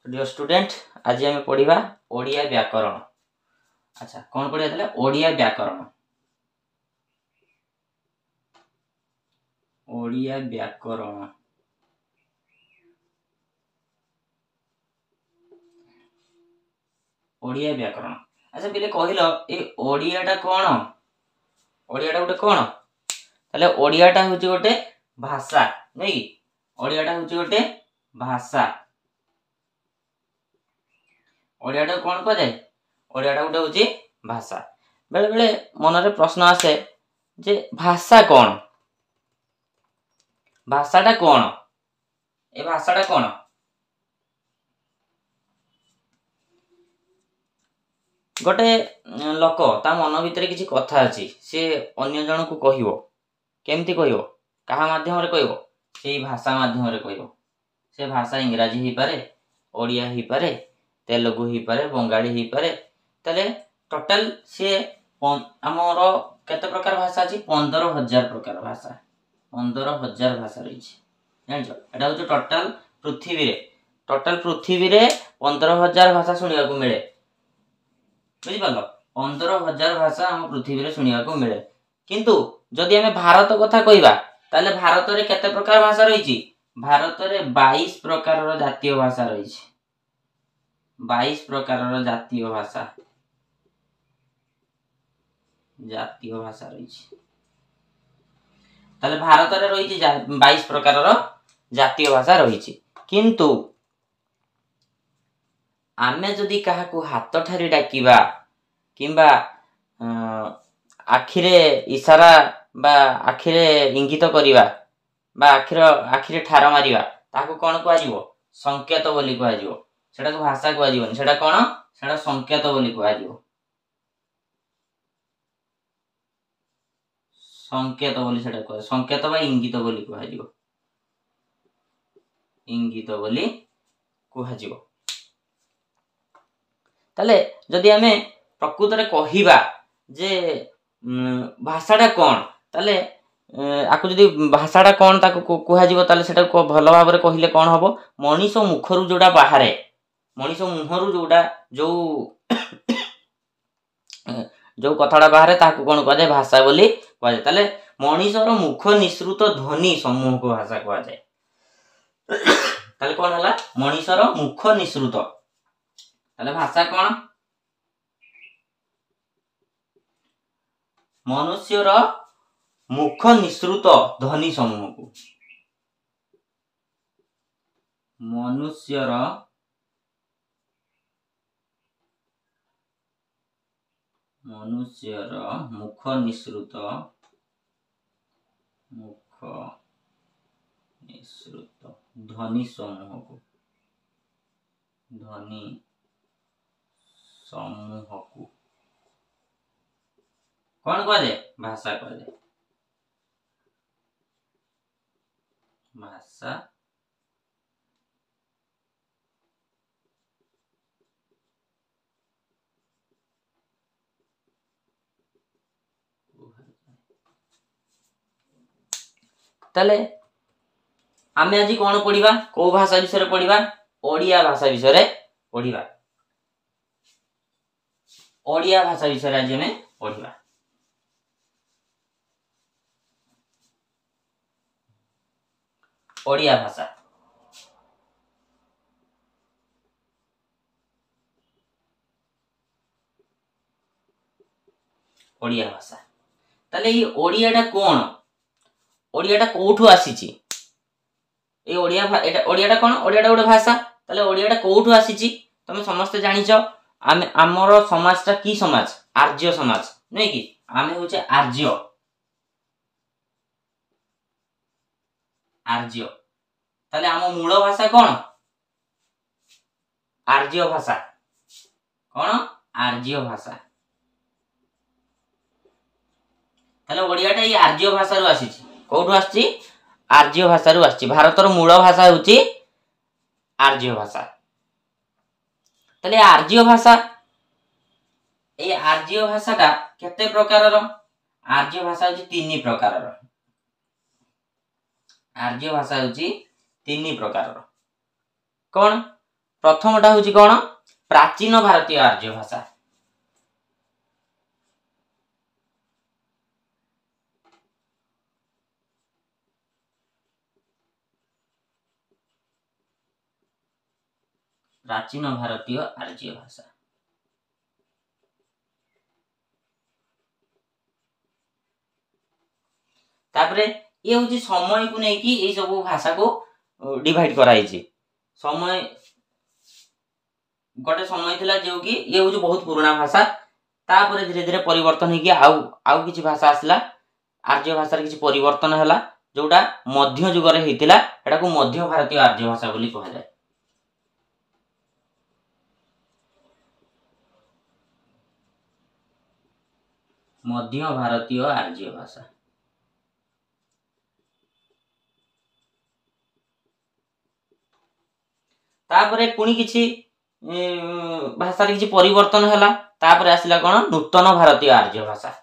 Dear student आज आम पढ़ा ओडिया व्याकरण। अच्छा कौन पढ़ा था? ओडिया व्याकरण। ओडिया व्याकरण ओडिया व्याकरण। अच्छा पे कहल ये ओडियाटा कौन? ओडियाटा गोटे कौन? ताले ओडियाटा हूँ गोटे भाषा नहीं कि? ओडियाटा हूँ गोटे भाषा। ओडियाटा कौन कह जाए? ओडियाटा गोटे हूँ भाषा। बेले बेले मनरे प्रश्न आसे जे भाषा कौन? भाषाटा कौन? ए भाषाटा कौन? गोटे लोक ता मन भितर किसी कथा अच्छी सी अन्य जन को कहब केमती कहब क्या माध्यम कहब से भाषा माध्यम कहब। से भाषा इंग्राजी ही पारे, ओडिया ही पारे, तेलुगु ही पारे, बंगाली ही पारे। ताले टोटल सी आमर केते प्रकार भाषा अच्छी? 15,000 प्रकार भाषा। 15,000 भाषा रही जान एटा हूँ टोटल पृथ्वी रे 15,000 भाषा सुनिया को मिले। बुझिपाल 15,000 भाषा आम पृथ्वी रे सुनिया को मिले। किंतु जदि आमे भारत कथा कहबा ताले भारत रे केते प्रकार भाषा रही? भारत रे 22 प्रकार जातीय भाषा रही। 22 प्रकार जातीय भाषा रही। ताले भारत रे रही 22 प्रकार जातीय भाषा रही। किंतु आमे जदि काहाकू हाथ ठारी डाकिबा किंबा आखिरे इशारा बा आखिरे इंगित करिबा बा आखिरे ठार मारिबा ताकू कोन कुआ जीवो? संकेत बोली कुआ जीवो। सेटा को भाषा कुआ जीवोनी। सेटा कोन? सेटा संकेत बोली कुआ जीवो। संकेत बोली सेटा कुआ, संकेत बा इंगित बोली कुआ जीवो। इंगित बोली कुआ जीवो। ताले जदि आमे प्रकृत रे कहिबा जे भाषाटा कौन ताले आकु जदि भाषाटा कौन ताकू कुहा जीवो ताले सेटा को भलो भाबरे कहिले कौन हबो? मनीष मुखरु जोडा बाहरे, मनीष मुहरु जोडा जो कथाटा बाहरे ताकू कौन कुआ जाय? भाषा बोली कुआ जाय। ताले मनीषर मुख निसृत ध्वनि समूह को भाषा कुआ जाय। ताले कौन हला? मनीषर मुख निसृत। ताले भाषा कौन? मनुष्यर मुख निसृत ध्वनि समूह को। मनुष्यर मुख निसृत ध्वनि समूह को। कौन कह जाए? भाषा कह जाए। भाषा ताले आमे आज कौन पढ़िबा? को भाषा विषय पढ़िबा? ओडिया भाषा विषय पढ़िबा। ओडिया भाषा विषय आज आमे पढ़िबा। ओडिया भाषा ओडिया भाषा ताले ये ओडियाटा कौन? ओडियाटा कोठु आसीची? ए ओडियाटा कौन? ओडियाटा गोटे भाषा। ताले ओडियाटा कोठु आसीची? तमे समस्त जानिछ आमर समाजटा की समाज? आर्य समाज नहीं कि? आमे होचे आर्य। ताले आम मूल भाषा कौन? आर्य भाषा। कौन? आर्य भाषा। ताले ओडियाटा ये आर्य भाषा रु आसीची। कोठु आसीची? आर्य भाषा रु आसीची। भारतर मूल भाषा होची आर्य भाषा। ताले आर्य भाषा ए आर्य भाषाटा केते प्रकारर? आर्य भाषा होची 3 प्रकारर। आर्य भाषा होची 3 प्रकारर। कौन? प्रथमटा हूँ कौन प्राचीन भारतीय आर्य भाषा। प्राचीन भारतीय आर्य भाषा। तापरे ये हूँ समय को लेकिन ये सब भाषा को डिवाइड कराई। समय गोटे समय थिला जो कि ये हूँ बहुत पुराना भाषा, तापर धीरे धीरे परिवर्तन होगी आउ किछि भाषा आसला, आर्य भाषा किछि परिवर्तन हैला, जोटा मध्य युग रे हेतिला एटा को मध्य भारतीय आर्य भाषा बोली कहा जाय। मध्य भारतीय आर्य भाषा। तापरे पुणी किछि भाषा रे किछि परिवर्तन हैला, तापरे आसिला कोन नूतन भारतीय आर्य भाषा।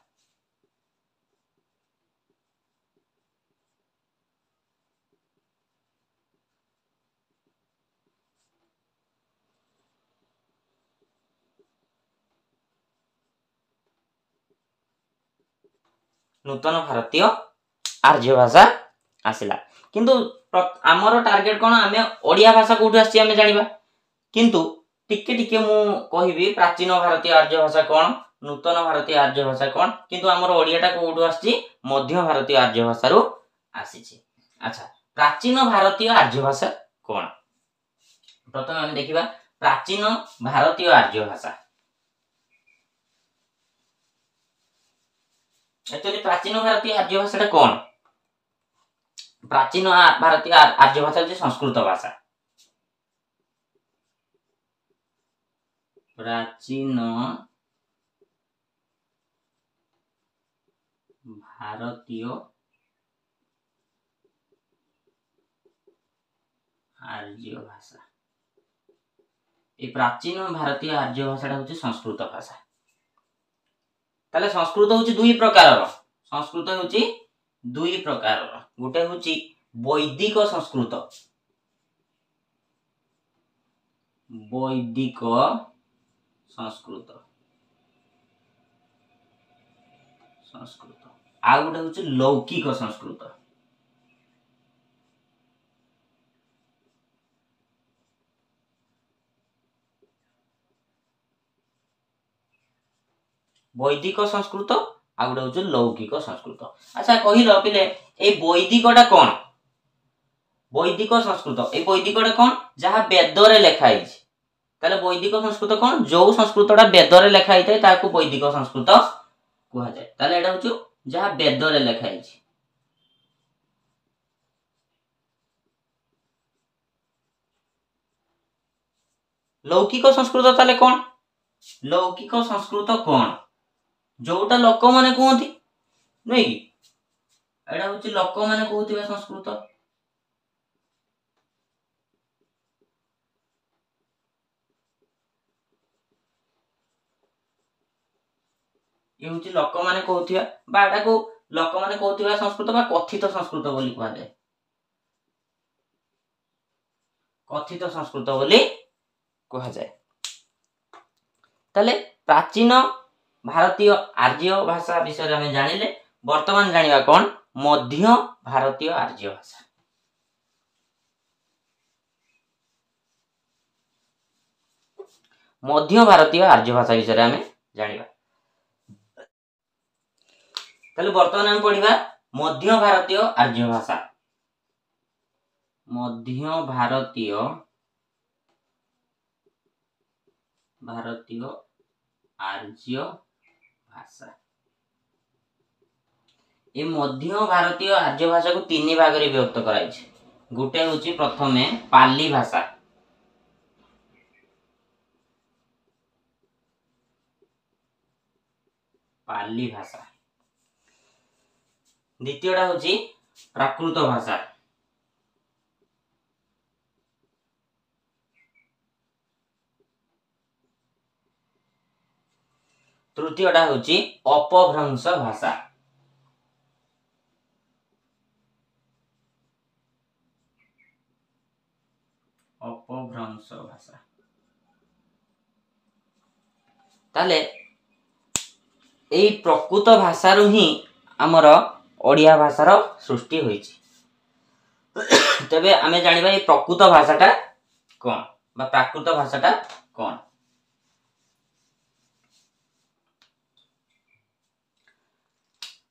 नूतन भारतीय आर्य भाषा आसिला। किंतु आमर टार्गेट कोन आमे ओडिया भाषा कोठु आसी आमे जानिबा, किंतु टिके टिके मु कहिबी प्राचीन भारतीय आर्य भाषा कोन, नूतन भारतीय आर्य भाषा कोन, किंतु आमर ओडियाटा कोठु आसी मध्य भारतीय आर्य भाषा रु आसीछि। अच्छा, प्राचीन भारतीय आर्य भाषा कोन? प्रथम आमे देखिबा प्राचीन भारतीय आर्य भाषा। एक्चुअली प्राचीन भारतीय आर्य भाषाटा कोन? प्राचीन भारतीय आर्य भाषा होची संस्कृत भाषा। प्राचीन भारतीय आर्य भाषा। ये प्राचीन भारतीय आर्य भाषाटा होची संस्कृत भाषा। ताले संस्कृत होची दुई प्रकारर। संस्कृत होची दुई प्रकारर। गोटे होची वैदिक संस्कृत, वैदिक संस्कृत, संस्कृत आ गोटे होची लौकिक संस्कृत। वैदिक संस्कृत आ गोटे होची लौकिक संस्कृत। अच्छा कहिलो पिले ए वैदिकटा कोन? वैदिक संस्कृत ए वैदिकटा कोन जहा वेद रे लिखा है। ताले वैदिक संस्कृत कोन? जो संस्कृतटा वेद रे लिखा है ताकू वैदिक संस्कृत कहा जाय। ताले एटा होची जहा वेद रे लिखा है। लौकिक संस्कृत ताले कोन? लौकिक संस्कृत कोन? जोटा लोक माने कहती नहीं कि एटा होची लोक माने कहथिबा संस्कृत। ये होची लोक माने कहथिबा बा एटा को लोक माने कहथिबा संस्कृत बा कथित संस्कृत बोली कहा जाय। कथित संस्कृत बोली कहा जाय। ताले प्राचीन भारतीय आर्य भाषा विषय में जानिले। वर्तमान जानिबा कोन मध्य भारतीय आर्य भाषा। मध्य भारतीय आर्य भाषा विषय में जानिबा। ताले वर्तमान हम पढिबा मध्य भारतीय आर्य भाषा। मध्य भारतीय आर्य भाषा। ये मध्य भारतीय आर्य भाषा को तीन भाग रे विभक्त कराई छै। गुटे होची प्रथमे पाली भाषा, पाली भाषा। द्वितीयटा होची प्राकृत भाषा, तृतीयटा होची अपभ्रंश भाषा, अपभ्रंश भाषा। ताले एई प्रकृत भाषारू ही आमर ओडिया भाषार सृष्टि होइछि। तेबे आमे जानिबा ए प्रकृत भाषाटा कोन बा प्राकृत भाषाटा कोन।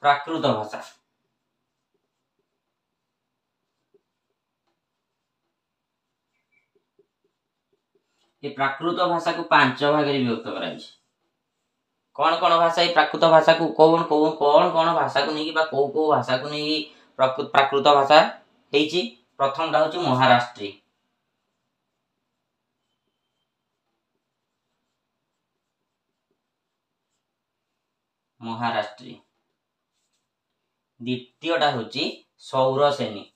प्राकृत भाषा ये प्राकृत भाषा को 5 भाग में विभक्त कराइछि। कौन कौन भाषा ये प्राकृत भाषा को कौन कौन भाषा को नहीं बा को भाषा को नहीं प्राकृत भाषा हेछि। प्रथम टा होछि महाराष्ट्री, महाराष्ट्री। द्वितीयटा होछि सौरसेनी,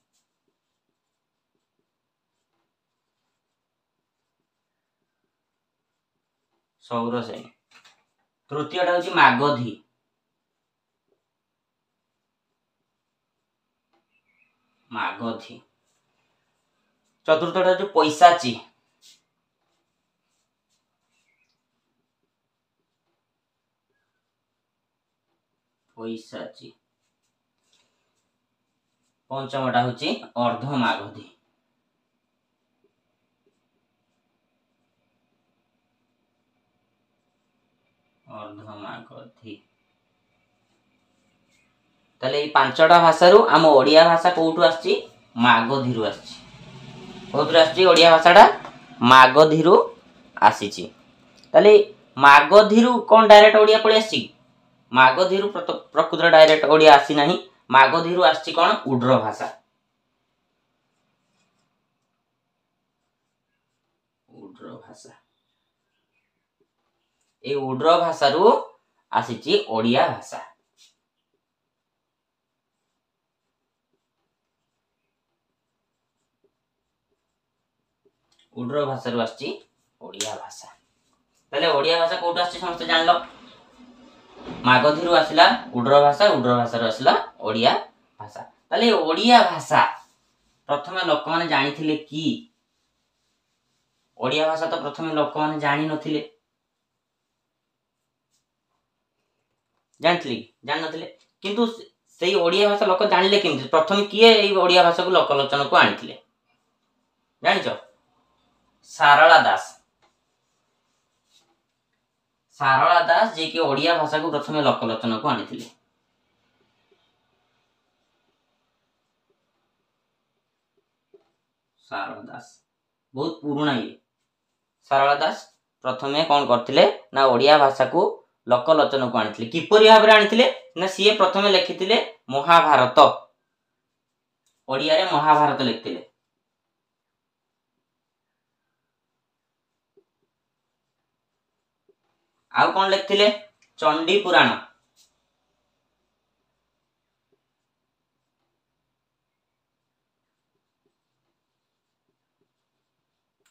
सौरसेनी। तृतीयटा होछि मागधी, मागधी। चतुर्थटा होछि पैसाची, पैसाची। पंचमटा होछि अर्धमागधी, अर्धमागधी। ताले 5टा भाषारू आम ओडिया भाषा कोठू आछि मागधीरू आछि। कोठू आछि ओडिया भाषाटा मागधीरू आसीछि। ताले मागधीरू कोन डायरेक्ट ओडिया पळि आछि। मागधीरू प्रकृत डायरेक्ट ओडिया आसी नाही। मागधीरू आछि कोन उड्र भाषा, उड्र भाषा। ए उड्र भाषारू आसीछि ओडिया भाषा। उड्र भाषारू आछि ओडिया भाषा। ताले ओडिया भाषा कोठू आछि समस्त जानलो। मागधीरू आसिला उड्र भाषा, उड्र भाषारू आसिला ओडिया भाषा। ताले ओडिया भाषा प्रथमे लोक माने जानिथिले कि ओडिया भाषा तो प्रथमे लोक माने जानि नथिले, जानथिले जान नथिले। किंतु सेई ओडिया भाषा लोक जानिले केमति। प्रथमे किए एई ओडिया भाषा को लोकलोचन को आनिथिले जानिचो। सारला दास, सारला दास जे कि ओडिया भाषा को प्रथमे लोकलोचन को आनिथिले। सारला दास बहुत पुराना ये। सारला दास प्रथमे कौन करथिले ना ओडिया भाषा को लोकलोचन को आनिथिले। किपरि भाबरे आनिथिले ना सीए प्रथमे लिखिथिले महाभारत, ओडिया रे महाभारत लिखिथिले। आउ कौन लिखिथिले चंडी पुराण,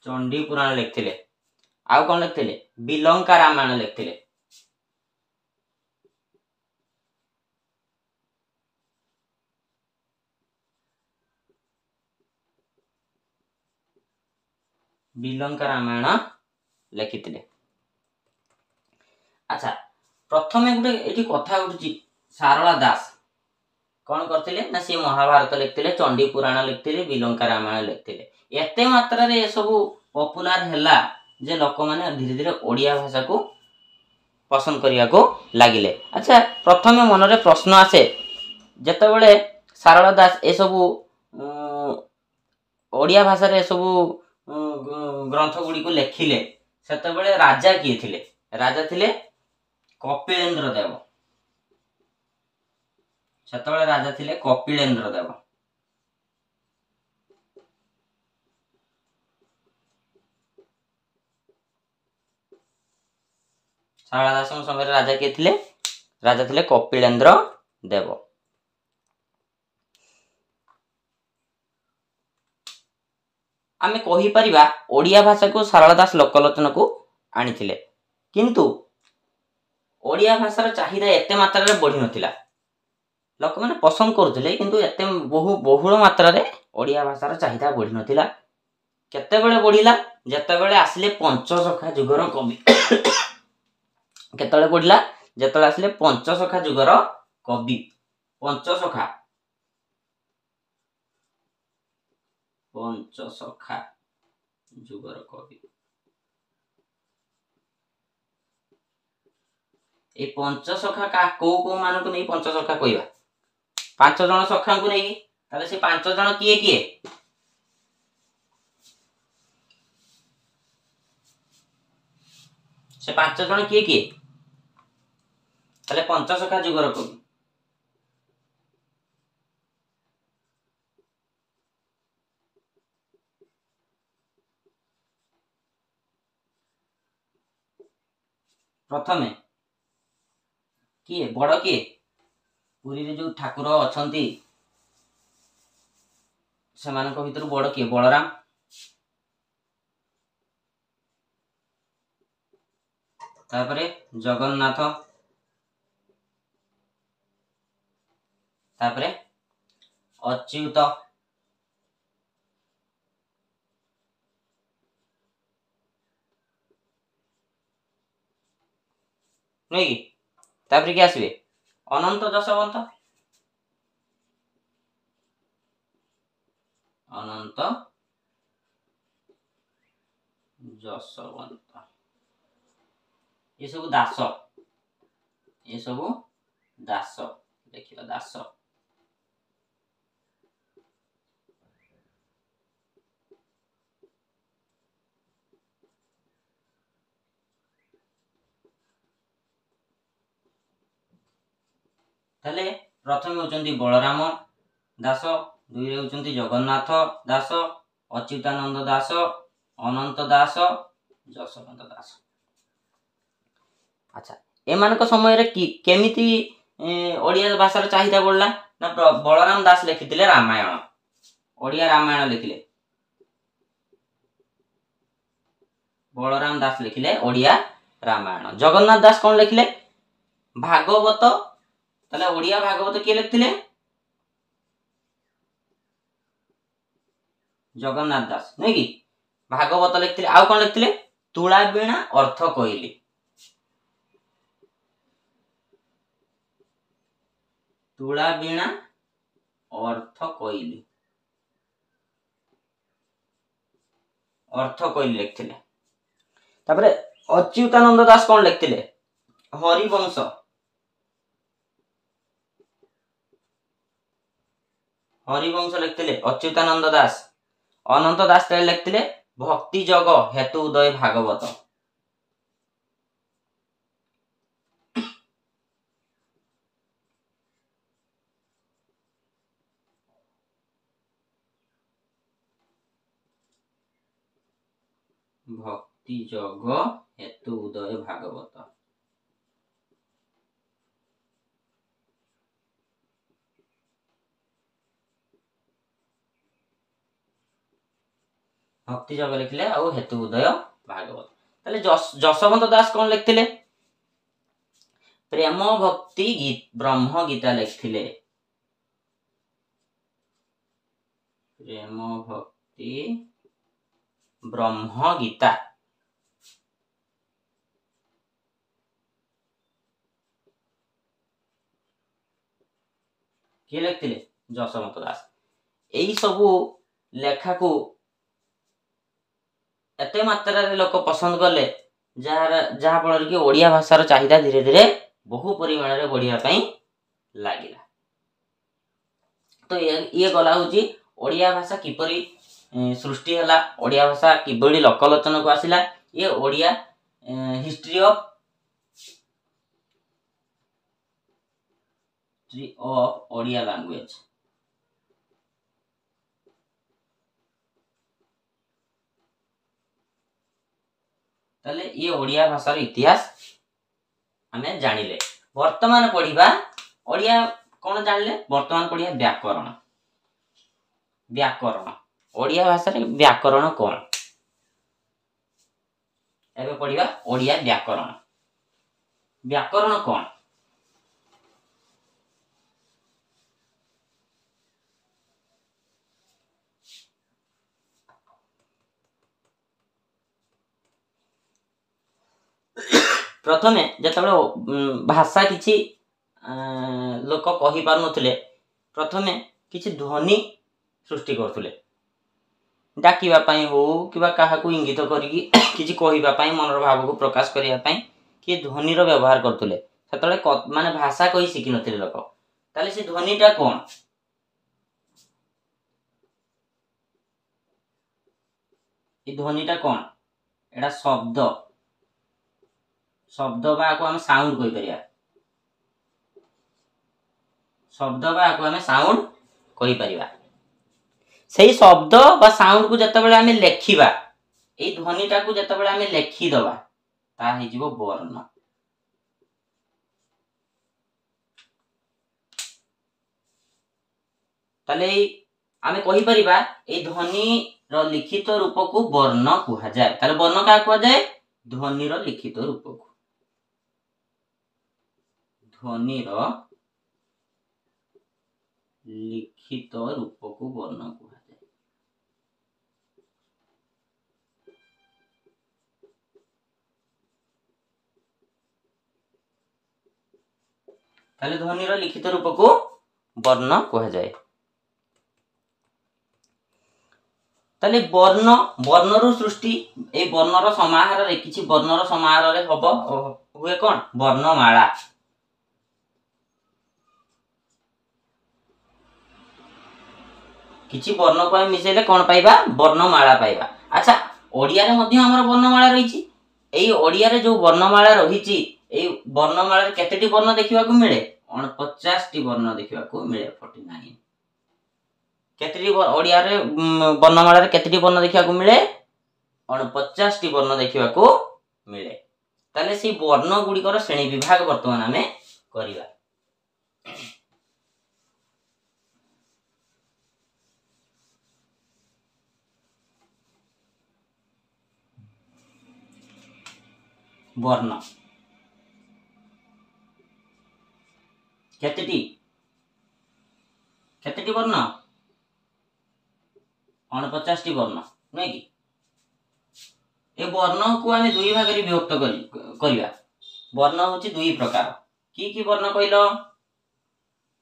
चंडी पुराण लिखिथिले। आउ कौन लिखिथिले बिलंका रामायण लिखिथिले। बिलंका रामायण लिखिथिले। अच्छा प्रथमे गुटे एठी कथा उठुची। सारला दास कौन करथिले ना सी महाभारत लिखिथिले, चंडी पुराण लिखिथिले, बिलंका रामायण लिखिथिले। एते मात्रा रे सब पॉपुलर हैला जे लोक माने धीरे धीरे ओडिया भाषा को पसंद करिया को लागिले। अच्छा प्रथमे मन रे प्रश्न आसे जते बेले सारला दास ए सब ओडिया भाषा रे सब ग्रंथ गुडी को लिखिले सेते बेले राजा किए थिले। राजा थिले कपिलेन्द्र देव। सेते राजा थिले कपिलेन्द्र देव। सारला दास समय राजा किए थिले, राजा थिले कपिलेन्द्र देव। आमे कहि परिबा ओडिया भाषा को सारला दास लोकलोचन को आनिथिले। किंतु ओडिया भाषार चाहिदा एते मात्रा रे बढ़ी नथिला। लोक माने पसंद करथिले किंतु एते बहुल मात्रा रे ओडिया भाषार चाहिदा बढ़ी नथिला। केते बेले बढ़िला जते बेले आसिले पंचसखा जुगर कवि। केतବେଳେ पढ़िला जेतବେଳେ आसिले पंचसखा जुगर कवि पंचसखा जुगर कवि ए पंचसखा का को मान को नहीं पंचसखा कहवा 5 जन सखा को नहीं ताले से 5 जन किए किए से 5 जन किए किए ताले पंचसखा जुगर कवि प्रथमे किए बड़ किए पुरी रे जो ठाकुर अछंती सेमानक भितर बड़ किए बलराम तापरे जगन्नाथ तापरे अच्युत नहीं कि तापरे के आसबे अनंत जसवंत अनंत जसवंत ये सब दास देखिए दास ताले प्रथम होचंती बलराम दास दुई होचंती जगन्नाथ दास अच्युतानंद दास अनंत दास जसवंत दास अच्छा एमानक समय रे केमिति ओडिया भाषार चाहिदा बढ़ला ना बलराम दास लिखिथिले रामायण ओडिया रामायण लिखिले बलराम दास लिखिले ओडिया रामायण जगन्नाथ दास कौन लिखिले भागवत ताले ओडिया भागवत किए लिखिथिले जगन्नाथ दास नहीं कि भागवत लिखिथिले आउ कौन लिखिथिले तुला बीणा अर्थ कहली तुला बीणा अर्थ कहली लिखिथिले तापरे अच्युतानंद दास कौन लिखिथिले हरिवंश लिखिथिले अच्युतानंद दास अनंत दास ताले लिखिथिले भक्ति जग हेतु उदय भागवत भक्ति जग हेतु उदय भागवत भक्ति जग लिखिले और हेतु उदय भागवत ताले जसवंत दास कौन लिखिथिले प्रेम भक्ति गीत ब्रह्म गीता लिखिथिले प्रेम भक्ति ब्रह्म गीता किए लिखिथिले जसवंत दास एई सबु लेखा को एते मात्रा रे लोक पसंद कले जहा फल कि ओडिया भाषार चाहिदा धीरे धीरे बहु परिमाण रे बढ़िया पई लागिला तो ये गला होची ओडिया भाषा किपरि सृष्टि हला ओडिया भाषा किबड़ी लोकलोचन को आसिला ये Odia history of Odia language ताले ये ओडिया भाषार इतिहास हमें जानिले वर्तमान पढ़िबा ओडिया कौन जानिले वर्तमान पढ़िया व्याकरण व्याकरण ओडिया भाषा रे व्याकरण कौन एबे पढ़िबा ओडिया व्याकरण व्याकरण कौन प्रथमे जेतबेले भाषा किछि लोक कहि पार नथिले प्रथमे किछि ध्वनि सृष्टि करथुले डाकिबा पई हो किबा काहाकू इंगित करिकि किछि कहिबा पई मनर भाव को प्रकाश करिया पई कि ध्वनि रो व्यवहार करथुले सेतबेले माने भाषा कहि सिखि नथिले लोक ताले से ध्वनिटा कोन ए ध्वनिटा कोन एडा शब्द शब्द बा को हम साउंड कहि परिया शब्द बा को हम साउंड कहि परिबा सेही शब्द बा साउंड को जतबेले हम लेखिबा ए ध्वनिटा को जतबेले हम लेखि दबा ता हि जीवो वर्ण ताले आमे कहि परिबा ए ध्वनि रो लिखित रूप को वर्ण कुहा जाय ताले वर्ण का कुहा जाय ध्वनि रो लिखित रूप को ध्वनि रो लिखित रूप को वर्ण कुहा जाय ताले ध्वनि रो लिखित रूप को वर्ण कुहा जाय ताले वर्ण वर्ण रो सृष्टि ए वर्ण रो समाहार रे किछि वर्ण रो समाहार रे हबो हुए कोन वर्णमाला किछि वर्ण को हम मिसेले कोन पाइबा वर्णमाला पाइबा अच्छा ओडिया रे मध्ये हमर वर्णमाला रहिछि एई ओडिया रे जो वर्णमाला रहिछि एई वर्णमाला रे केतेटी वर्ण देखिबा को मिले 49 टी वर्ण देखिबा को मिले 49 केतेटी ओडिया रे वर्णमाला रे केतेटी वर्ण देखिबा को मिले 49 टी वर्ण देखिबा को मिले ताले से वर्ण गुडी कर श्रेणी विभाग वर्तमान हमें करिबा वर्ण केतेटी केतेटी वर्ण 49 टी वर्ण नै कि ए वर्ण को हम दुई भाग रे विभक्त करिया वर्ण होची दुई प्रकार की वर्ण कहिलो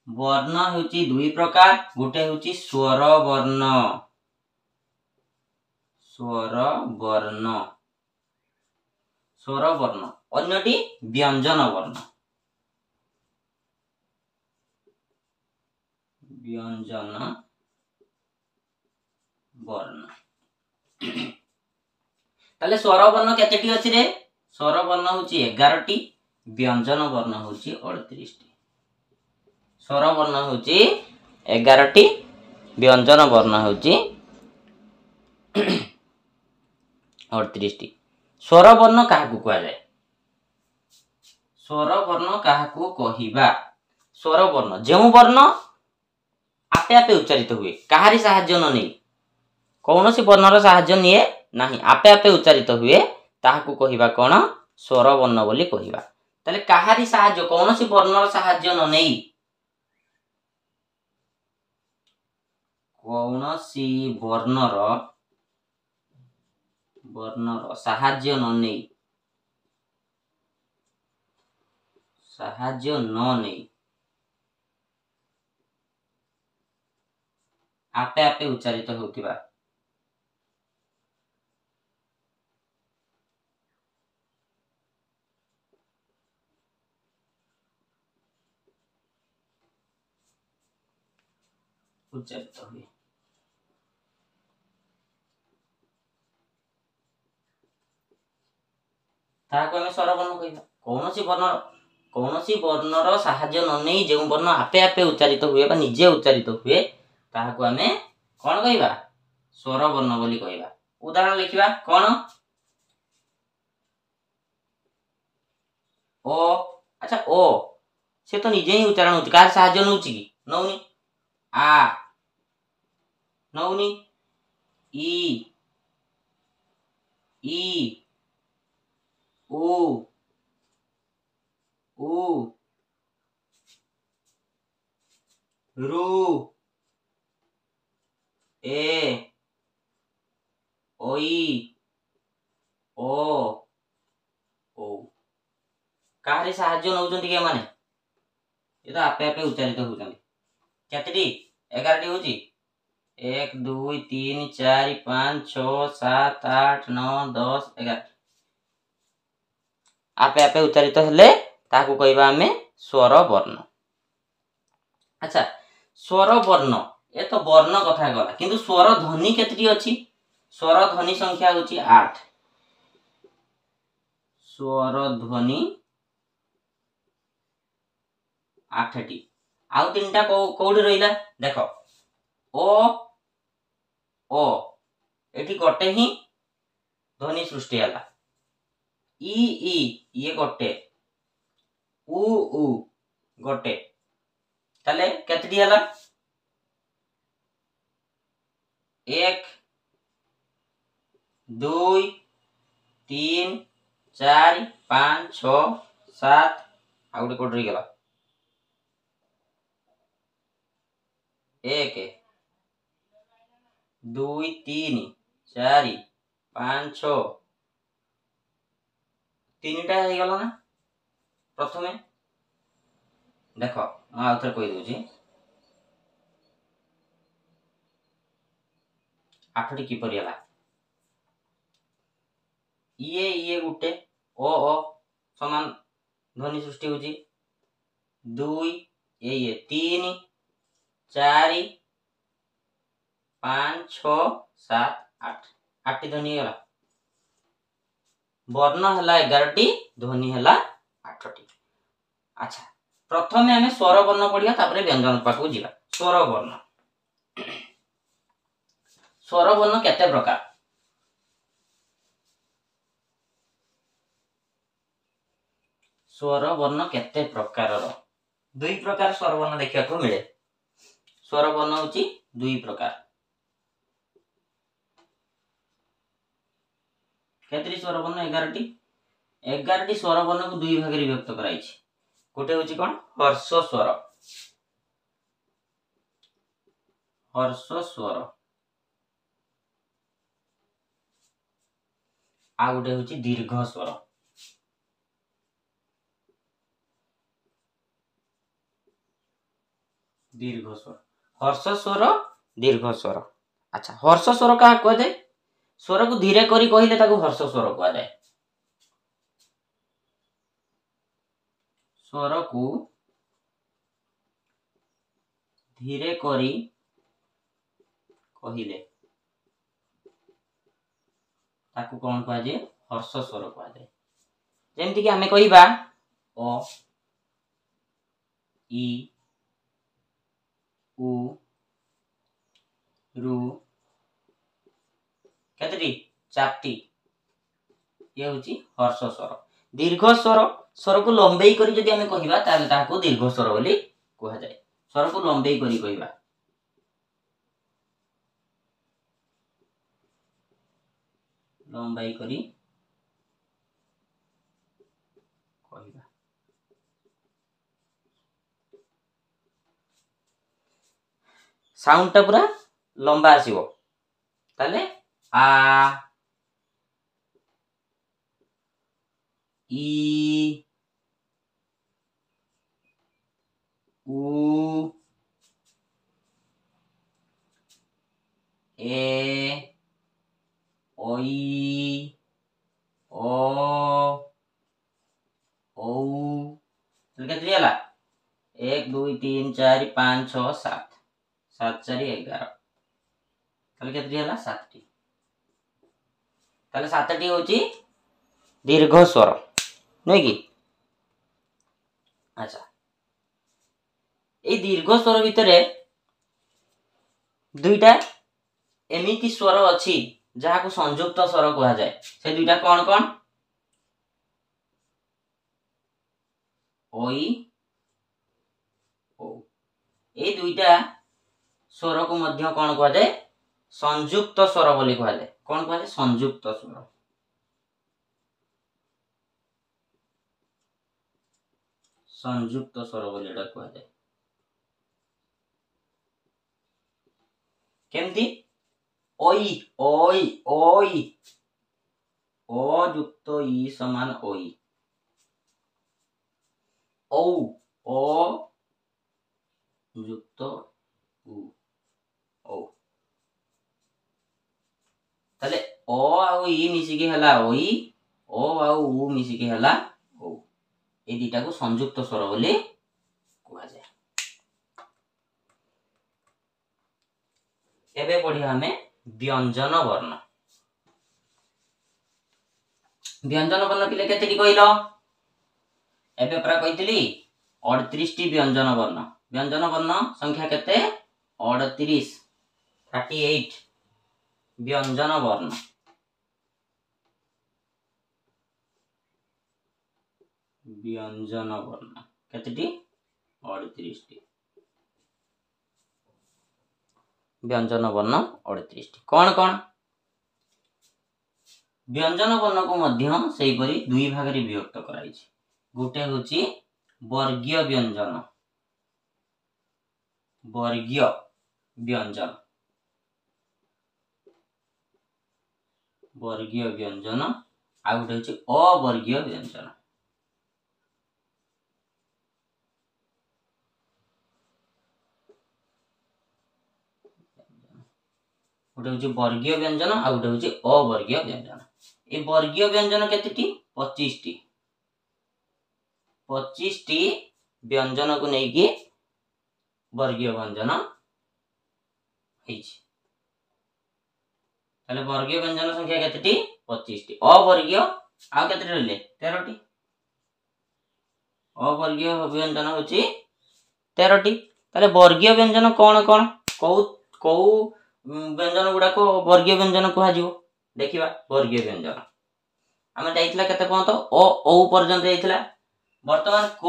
वर्ण होची दुई प्रकार गुटे होची स्वर वर्ण अन्यटी व्यंजन वर्ण ताले स्वर वर्ण केतेटी अछि रे स्वर वर्ण होची 11 टी व्यंजन वर्ण होची 38 टी स्वर वर्ण होची 11 टी व्यंजन वर्ण होची 38 टी स्वर वर्ण काहाकू कहा जाय स्वर वर्ण काहाकू कहिबा स्वर वर्ण जेउ वर्ण आपे आपे उच्चारित हुए काहारी सहाय्य न नै कौनसी वर्णर सहाय्य निये नाही आपे आपे उच्चारित हुए ताहाकू कहिबा कोन स्वर वर्ण बोली कहिबा ताले काहारी सहाय्य कौनसी वर्णर सहाय्य न नै कौनसी वर्णर सहाय्य न नै आपे आपे उच्चारित होतिबा उच्चारित हुए ताको हम स्वर वर्ण कहिबा कौनसी वर्णर सहाय्य न नै जे वर्ण आपे आपे उच्चारित हुए बा निजे उच्चारित हुए ताहाको हमें कोन कहिबा स्वर वर्ण बोली कहिबा उदाहरण लिखिबा कोन ओ अच्छा ओ से तो निजे ही उच्चारण होती कार सहाय्य नउची की नउनी आ नउनी ई उ रु ए ओई ओ काहरी साहाय्य नउचंती के माने ये तो आपे आपे उच्चारित होउचंती केतटी 11 टी होची 1 2 3 4 5 6 7 8 9 10 11 आपे आपे उच्चारित हेले ताकू कहबा हमें स्वर वर्ण। अच्छा स्वर वर्ण ये तो वर्ण कथा गला किंतु स्वर ध्वनि केतटी अछि स्वर ध्वनि संख्या होची 8 स्वर ध्वनि 8 टी आउ तीनटा कोडी रहिला देखो ओ ओ एठी गोटे ही ध्वनि सृष्टि हला ई ई ये गोटे उ गोटे ताले केतटी हला 1 2 3 4 5 6 7 आ गोटे कोड रही गला 1 2 3 4 5 6 तीनटा हो गला ना प्रथमे देखो मैं आउथरे कहि दोची 8टी किपरि हला ये गुटे ओ समान ध्वनि सृष्टि होची 2 ये 3 4 5 6 7 8 8टी ध्वनि हला वर्ण हला 11टी ध्वनि हला 8टी। अच्छा प्रथमे हमें स्वर वर्ण पढ़िया तापरे व्यंजन पाकू जिबा स्वर वर्ण स्वर वर्ण केते प्रकार स्वर वर्ण केते प्रकार दुई प्रकार स्वर वर्ण देखिया को मिले स्वर वर्ण होची दुई प्रकार केतरी स्वर वर्ण 11टी स्वर वर्ण को दुई भाग रे विभक्त कराई छी गोटे होची कोन हर्ष स्वर आ गोटे होची दीर्घ स्वर हर्ष स्वर दीर्घ स्वर। अच्छा हर्ष स्वर का कह दे स्वर को धीरे करी कहिले ताको हर्ष स्वर कह जाए स्वर को धीरे करी कहिले ताको कौन कह जाए हर्ष स्वर कह जाए जेमति कि हमें कहिबा ओ ई उ रु केतटी 4टी ये होची हर्ष स्वर दीर्घ स्वर को लंबेई करी जदी हमें कहिबा ताले ताको दीर्घ स्वर बोली कहा जाए स्वर को लंबेई करी कहिबा लंबाई करी कहिबा साउंड टा पूरा लंबा आसीबो ताले आ ई उ ए ओई ओ औ केतरी हला 1 2 3 4 5 6 7 7 4 11 ताले केतरी हला 7टी ताले 7टी होची दीर्घ स्वर नै कि अच्छा ए दीर्घ स्वर भितरे दुईटा एमिति स्वर अछि जहा को संयुक्त स्वर कहा जाए से दुईटा कोन कोन ओई ओ ए दुईटा स्वर को मध्य कोन कहा जाए संयुक्त स्वर बोली कहा जाए कोन कहा जाए संयुक्त स्वर संयुक्त स्वर बोली एटा कहा जाए केमती ओई ओई ओई ओ युक्त ई समान ओई औ ओ युक्त उ औ ताले ओ आउ ई मिसिकी हला ओई ओ आउ उ मिसिकी हला ओ ए दिटा को संयुक्त स्वर बोली कुआ जाय। एबे पढ़िया हमें व्यंजन वर्ण। व्यंजन वर्ण पिले केते कहलो एबे परा कहितली 38 टी व्यंजन वर्ण। व्यंजन वर्ण संख्या केते 38 38 व्यंजन वर्ण। व्यंजन वर्ण केतेटी 38 टी व्यंजन वर्ण 38 टी। कौन कौन व्यंजन वर्ण को मध्य सेही परी दुई भाग रे विभक्त कराई छै। गोटे होची वर्गीय व्यंजन वर्गीय व्यंजन वर्गीय व्यंजन आ गोटे होची अवर्गीय व्यंजन। गोटे होची वर्गीय व्यंजन आ गोटे होची अवर्गीय व्यंजन। ए वर्गीय व्यंजन केतेटी 25 टी 25 टी व्यंजन को नेकी वर्गीय व्यंजन हेछि। ताले वर्गीय व्यंजन संख्या केतेटी 25 टी। अवर्गीय आ केते रहले 13 टी। अवर्गीय व्यंजन होची 13 टी। ताले वर्गीय व्यंजन कोन कोन को व्यंजन गुडा को वर्गीय व्यंजन कुहा जिवो देखिबा। वर्गीय व्यंजन हमें जाइतला केते पंत ओ औ पर्यंत जाइतला। वर्तमान क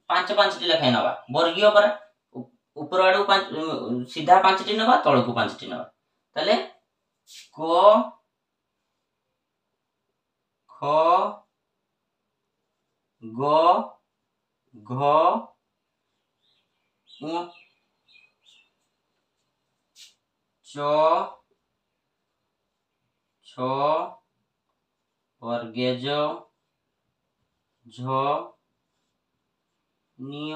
5 टी लेखाय नबा वर्गीय पर ऊपर आडू 5 सीधा 5 टी नबा तळ को 5 टी नबा। ताले क ख ग घ ङ च छ वर्गेज झ निय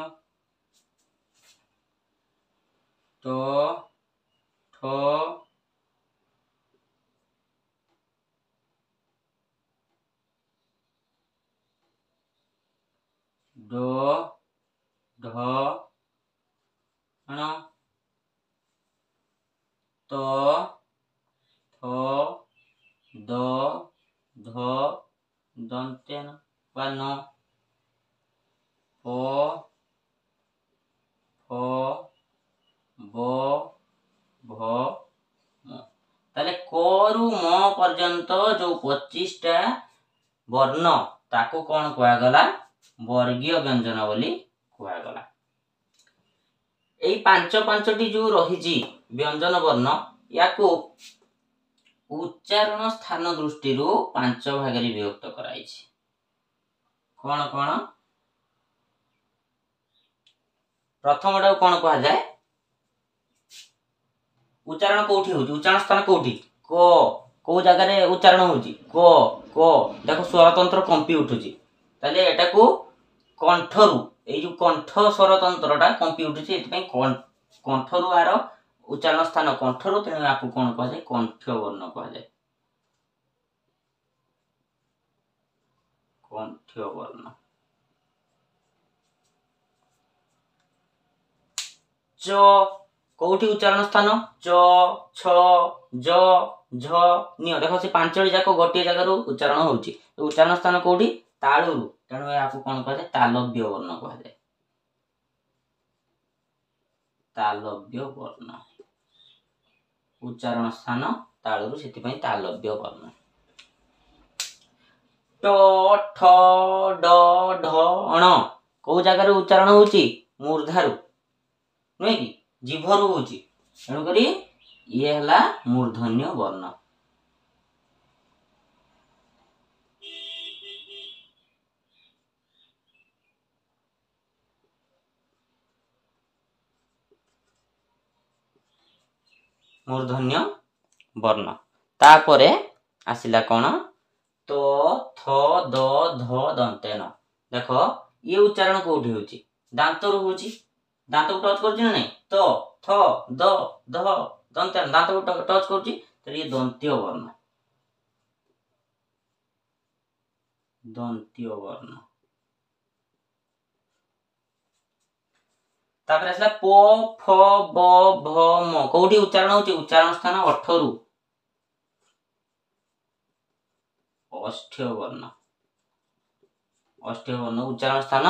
ट ठ ड ढ ण त थ द ध दंतेन वा न प फ ब भ म। ताले क रु म पर्यंत जो 25 टा वर्ण ताको कोन कुआ गला वर्गीय व्यंजन बोली कुआ गला। एई 5 टी जो रहिजी व्यंजन वर्ण याको उच्चारण स्थान दृष्टि 5 भाग रे विभक्त कराई छै। कोन कोन प्रथम टा कोन कुआ जाय उच्चारण कोठी होची उच्चारण स्थान कोठी क को जगह रे उच्चारण होची क देखो स्वरतंत्र कंपी उठुची। ताले एटा को कंठरु ए जो कंठ स्वरतंत्रटा कंपी उठुची एति कंठरु आरो उच्चारण स्थान कंठरु तेने आपको कोन कह जाय कंठ वर्ण कह जाय। कंठ वर्ण च कोठी उच्चारण स्थान च छ ज झ निय देखो से 5 टी जाको गोटे जगह रु उच्चारण होची। तो उच्चारण स्थान कोठी ताळुरु तेने आपको कोन कह जाय तालव्य वर्ण कह जाय। तालव्य वर्ण उच्चारण स्थान ताळुरु सेति पई तालव्य वर्ण। ट ठ ड ढ ण को जगह रे उच्चारण होची मूर्धारु नै कि जीभरु होची एनु करी ये हला मूर्धन्य वर्ण। मूर्धन्य वर्ण तापरे आसिला कोन तो थ द ध दंतेन देखो ये उच्चारण कोठी होची दांत रु होची दांत को टच करछि ना नहीं तो थ द ध दंत दांत को टच करछि तो ये दंत्य वर्ण तापर आसला प फ ब भ म कोठी उच्चारण होची उच्चारण स्थान ओठ रु ओष्ठ्य वर्ण उच्चारण स्थान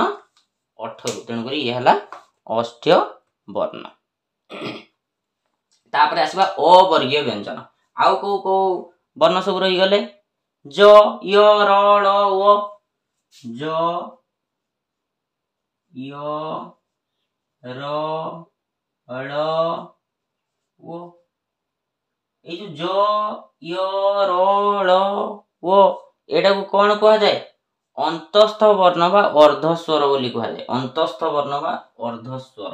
ओठ रु तेणु करी ये हला ओष्ठ्य वर्ण तापर आसबा अवर्गीय व्यंजन आउ को वर्ण सब रही गले ज य र ळ व ज य र ळ व ए जो ज य र ळ व एटा को कोन कहा जाय अंतस्थ वर्ण बा अर्धस्वर बोली कहा जाय अंतस्थ वर्ण बा अर्धस्वर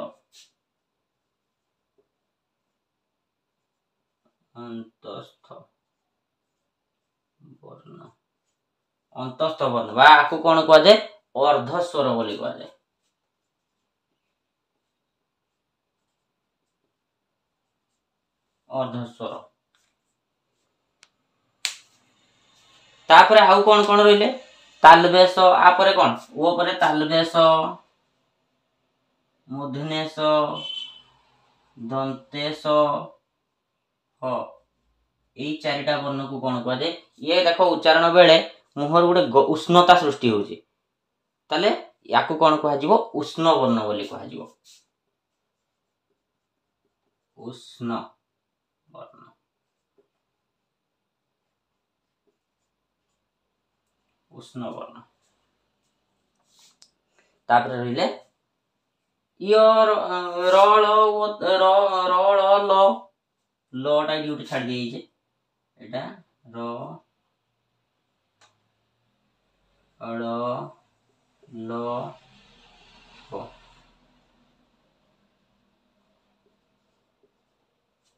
अंतस्थ वर्ण बा आकु कोन कहा जाय अर्धस्वर बोली कहा जाय अर्धस्वर तापरे आउ कोन कोन रहिले तालबेश आपरे कोन ओ परे तालबेश मूर्धन्येश दंतेश ह एई चारिटा वर्ण को कोन कहा जाय ये देखो उच्चारण बेले मुहर गुटे उष्णता सृष्टि होची ताले याकु कोन कहा जिवो उष्ण वर्ण बोली कहा जिवो उष्ण वर्ण तापर रहिले य र ल लटा ड्यूटी छाड़ दिए जे एटा र ल हो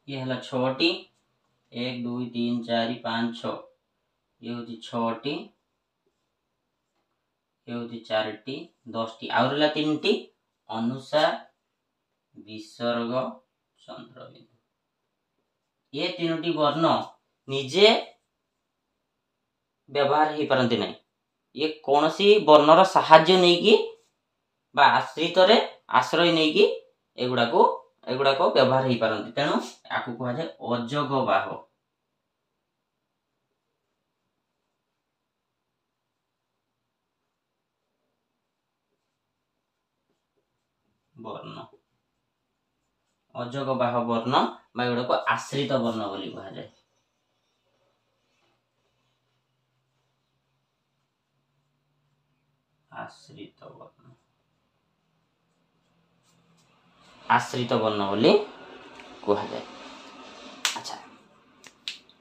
ये हला 6टी 1 2 3 4 5 6 ये होची 6टी ये होची 4टी 10टी आउरला 3टी अनुसार विसर्ग चंद्रबिंदु ये 3टी वर्ण निजे व्यवहार ही परंती नहीं ये कोनसी वर्णर सहाय्य नहीं की बा आश्रित रे आश्रय नहीं की एगुडा को व्यवहार ही परंती तेनु आकु कहा जाय अजग बाह वर्ण अजग बाह वर्ण बा एगुडा को आश्रित वर्ण बोली कहा जाय आश्रित वर्ण बोली कहा जाए अच्छा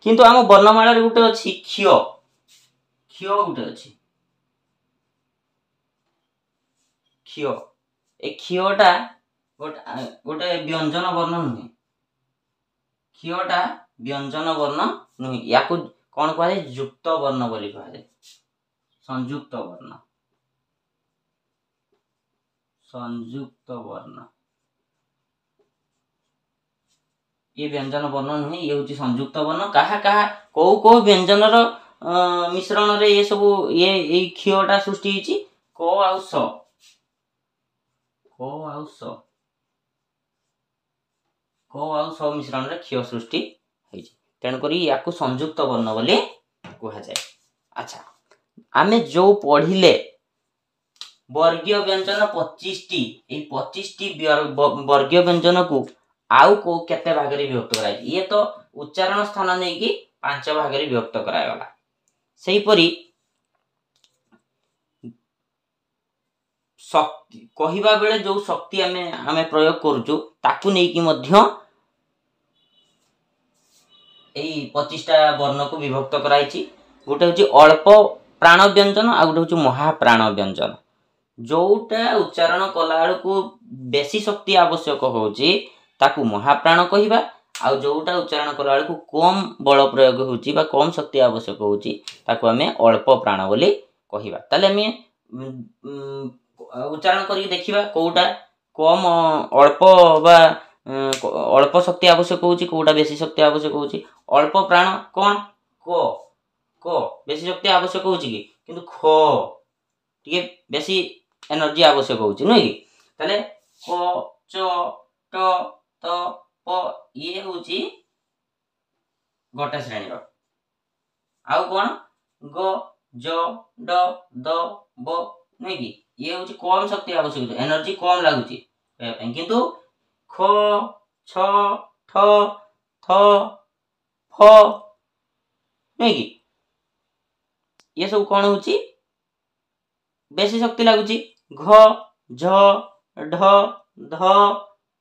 किंतु आम वर्णमाला रे गुटे अछि क्ष गुटे अछि क्ष ए क्षटा गोटे व्यंजन वर्ण नुहे क्षटा व्यंजन वर्ण नुहे याकु कोन कहा जाय युक्त वर्ण बोली कहा जाय संयुक्त वर्ण ये व्यंजन वर्ण नुहे ये होची संयुक्त वर्ण कहा को व्यंजन रो मिश्रण रे ये सब ये एई क्षटा सृष्टि हिची क आउ स मिश्रण रे क्ष सृष्टि हिची तेन करी याकु संयुक्त वर्ण बोली कहा जाय अच्छा आमे जो पढ़िले वर्गीय व्यंजन 25टी ए 25टी वर्गीय व्यंजन को आउ को केते भाग रे विभक्त कराय ये तो उच्चारण स्थान नै कि 5 भाग रे विभक्त कराय वाला सेही परी शक्ति कहिबा बेले जो शक्ति आमे प्रयोग करूछु ताकू नै कि मध्य एई 25टा वर्ण को विभक्त करायछि गोटे होची अल्प प्राण व्यंजन आ गोटे होची महाप्राण व्यंजन जोटा उच्चारण कला को बेसी शक्ति आवश्यक होची ताकू महाप्राण कहिबा आ जोटा उच्चारण कला को कम बल प्रयोग होची बा कम शक्ति आवश्यक होची ताकू हमें अल्प प्राण बोली कहिबा ताले हमें उच्चारण करके देखिबा कोउटा कम अल्प बा अल्प शक्ति आवश्यक होची कोउटा बेसी शक्ति आवश्यक होची अल्प प्राण कोन क क बेसी शक्ति आवश्यक होची कि किंतु ख टिके बेसी एनर्जी आवश्यक होची नै कि तले क च ट त प ये होची गोटे श्रेणी रो आउ कोन ग ज ड द ब नै कि ये होची कम शक्ति आवश्यक एनर्जी कम लागुची किंतु ख छ ठ थ फ नै कि ये सब कोन होची बेसी शक्ति लागुची घ झ ढ ध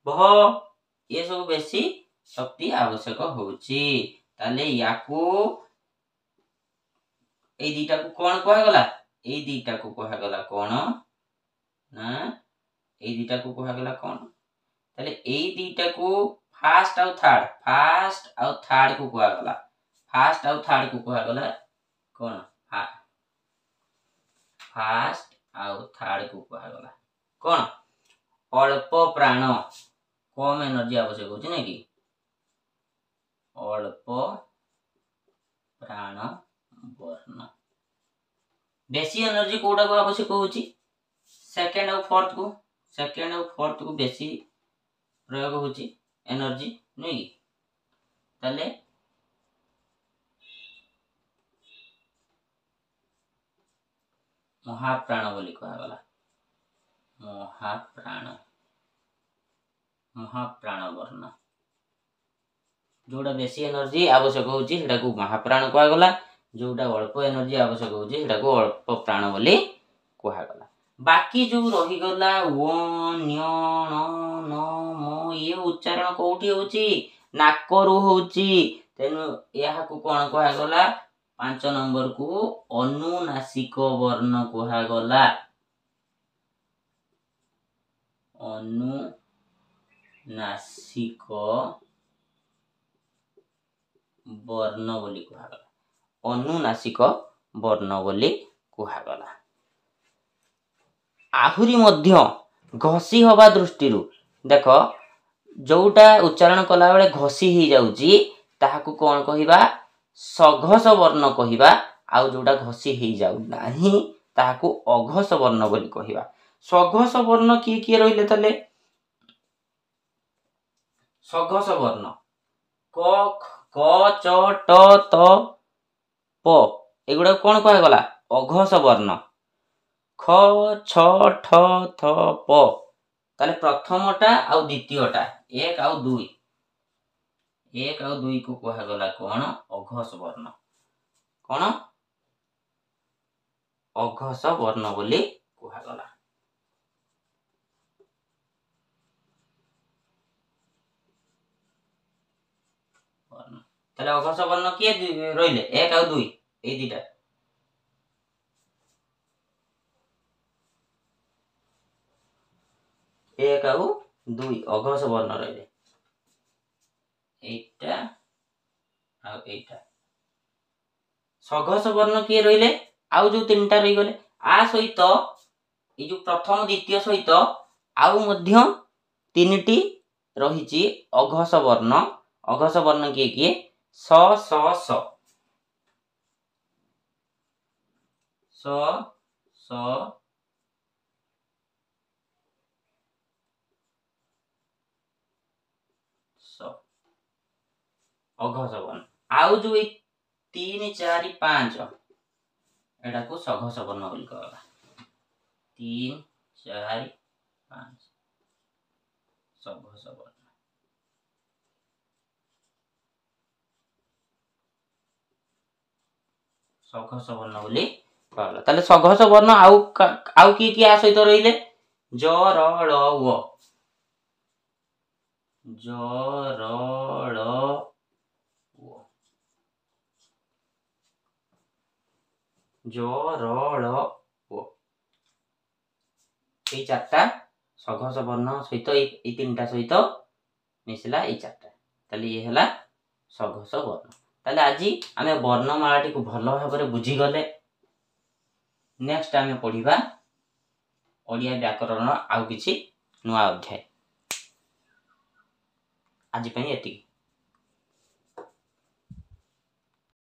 भ ये सब बेसी शक्ति आवश्यक होची ताले याकू ए दीटा को कोन कहा गला ए दीटा को कहा गला कोन ना ए दीटा को कहा गला कोन ताले ए दीटा को फास्ट आउ थर्ड को कहा गला फास्ट आउ थर्ड को कहा गला कोन फास्ट आउ थर्ड को कहा गला कोन अल्प प्राण कम एनर्जी आवश्यक होची नै कि अल्प प्राण वर्ण बेसी एनर्जी कोडा को आवश्यक होची सेकंड और फोर्थ को बेसी प्रयोग होची एनर्जी नै कि तले महाप्राण बोली कहा गला महाप्राण वर्ण जोड़ा बेसी एनर्जी आवश्यक होची सेटा को महाप्राण कहा गला जोटा अल्प एनर्जी आवश्यक होची सेटा को अल्प प्राण बोली कहा गला बाकी जो रही गला ओ न्य न म ये उच्चारण कोठी होची नाकरू होची तेनु यहा को कोन कहा गला 5 नंबर को अनुनासिक वर्ण कहा गला अनुनासिक वर्ण बोली कहा गला अनुनासिक वर्ण बोली कहा गला आहुरी मध्य घसी हवा दृष्टि देख जोटा उच्चारण कला बेले घसी ही जाउची ताहाकू कोन कहिबा सघस वर्ण कहिबा आउ जोटा घसी ही जाउ नाही ताहाकू अघस वर्ण बोली कहिबा सघस वर्ण किए रहिले तले सघस वर्ण क च ट त प एगुडा कोन कहा गला अघस वर्ण ख छ ठ थ प ताले प्रथमटा आउ द्वितीयटा 1 आउ 2 को कहा गला कोन अघस वर्ण कोन अघस वर्ण बोली कहा गला वर्ण ताले अघस वर्ण के रहिले 1 आउ 2 ए दिटा 1 आउ 2 अघस वर्ण रहिले एटा आउ एटा सघस वर्ण के रहिले आउ जो तीनटा रही गले आ सहित ए जो प्रथम द्वितीय सहित आउ मध्य तीनटी रहिची अघस वर्ण किए स स स स स अघस वर्ण आउ जो 3 4 5 एटा को सघस वर्ण बोली कहला 3 4 5 सघस वर्ण सघस वर्ण बोली कहला ताले सघस वर्ण आउ की आ सहित रहिले ज र ळ व ज र ळ ज र ळ ओ ए चारटा सघस वर्ण सहित ए तीनटा सहित मिसला ए चारटा ताले ये हला सघस वर्ण ताले आजी आमे वर्णमालाटी को भलो भाबरे बुझी गले नेक्स्ट आमे पढिबा ଓଡ଼ିଆ ବ୍ୟାକରଣର ଆଉ କିଛି ନୂଆ ଅଧ୍ୟାୟ। ଆଜି ପାଇଁ ଏତିକି।